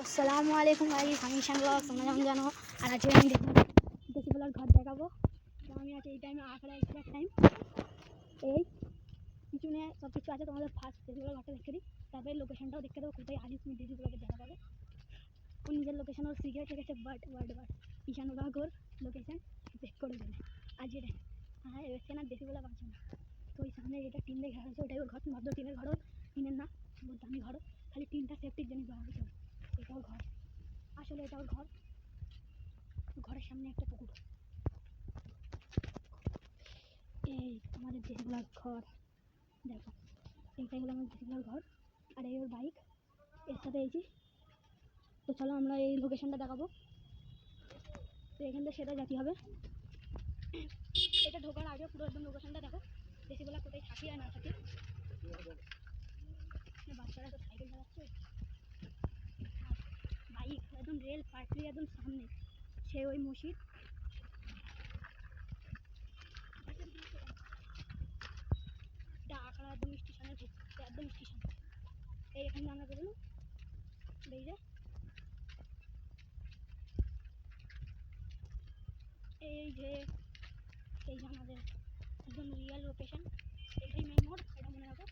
আসসালামু আলাইকুম গাইস, আমি ঈশান ব্লগ। তোমরা যেমন জানো, আর আজকে আমি দেশি বলার ঘর দেখাবো। তো আমি আছি এই টাইমে আখড়া এক্সাক্ট টাইম। এই পিছনে সব কিছু আছে, তোমাদের ফার্স্ট দেশি বলার ঘরটা দেখতে দিই, তারপরে লোকেশনটাও দেখতে দেবো কোথায় আলি তুমি দেশি বলাকে দেখা পাবে। ও নিজের লোকেশন ওর সিক্রেট রেখেছে, বাট ঈশান ব্লগ ওর লোকেশন চেক করে দেবে আজ এটা। হ্যাঁ, এসছে না দেশি বলা পাচ্ছে না। তো ওই সামনে যেটা টিন দিয়ে ঘেরা আছে ওটাই ওর ঘর। ভাবলো টিনের ঘরও, টিনের না, বহুত দামি ঘরও, খালি টিনটা সেফটির জন্য দেওয়া হয়েছে। এটাও ঘর, আসলে এটা ওর ঘর। ঘরের সামনে একটা পুকুর। এই আমাদের দেশগুলার ঘর দেখো, এইটাই হলো আমাদের দেশগুলার ঘর। আর এই ওর বাইক, এর সাথে এইছি। তো চলো আমরা এই লোকেশনটা দেখাবো। তো এখান থেকে সেটা যেতে হবে। এটা ঢোকার আগে পুরো একদম লোকেশনটা দেখো, দেশিগুলা কোথায় থাকি আর না থাকি। বাচ্চারা তো সাইকেল চালাচ্ছে, আর বাইক একদম রেল পাটরি একদম সামনে, সে ওই মসজিদ। আখড়া একদম স্টেশনের একদম স্টেশন। এই এখানে আমরা বেরোলাম, এই যে এই যে এই যে আমাদের একদম রিয়েল লোকেশন। এটাই মেন মোড়, এটা মনে রাখো।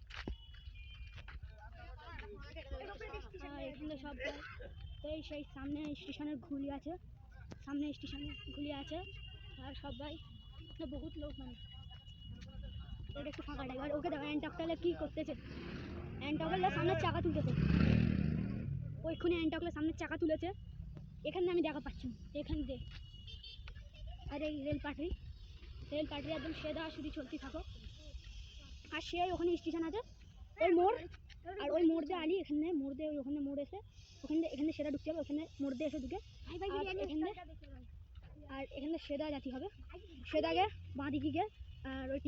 এখানে সব এই সেই সামনে স্টেশনের ঘুলি আছে, সামনে স্টেশনে ঘুলি আছে। আর সবাই বহুত লোক, মানে এটা একটু ফাঁকা টাইম। আর ওকে দেখো অ্যান্টকটালে কী করতেছে, অ্যান্টকলে সামনের চাকা তুলতেছে। ওইখানে অ্যান্টকলে সামনের চাকা তুলেছে, এখানে আমি দেখা পাচ্ছি এখান দিয়ে। আর এই রেল পাটরি একদম সেদা শুধু চলতে থাকো। আর সে ওখানে স্টেশন আছে, ওই মোড়, আর ওই মোড় দিয়ে আলি, এখানে মোড় দিয়ে ওখানে মোড় এসে এখানে সেটা ঢুকতে হবে, ওখানে মোড় দিয়ে এসে ঢুকে আর এখানে সেদা জাতি হবে। সেদাকে বাঁ দিকে গিয়ে আর ওই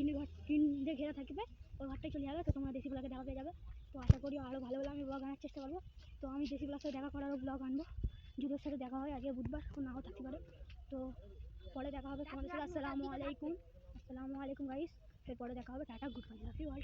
টিন দিয়ে ঘেরা থাকবে, ওই ঘরটাই চলে যাবে। তো তোমরা দেশি ব্লগে দেখা পেয়ে যাবে। তো আশা করি আরও ভালো ভালো আমি ব্লগ আনার চেষ্টা করবো। তো আমি দেশি ব্লগের সাথে দেখা করারও ব্লগ আনবো। যুগের সাথে দেখা হয় আজকে বুধবার, ও নাও থাকতে পারে। তো পরে দেখা হবে তোমাদের সাথে। আসসালামু আলাইকুম গাইস, এর পরে দেখা হবে। Tata, goodbye, love you all.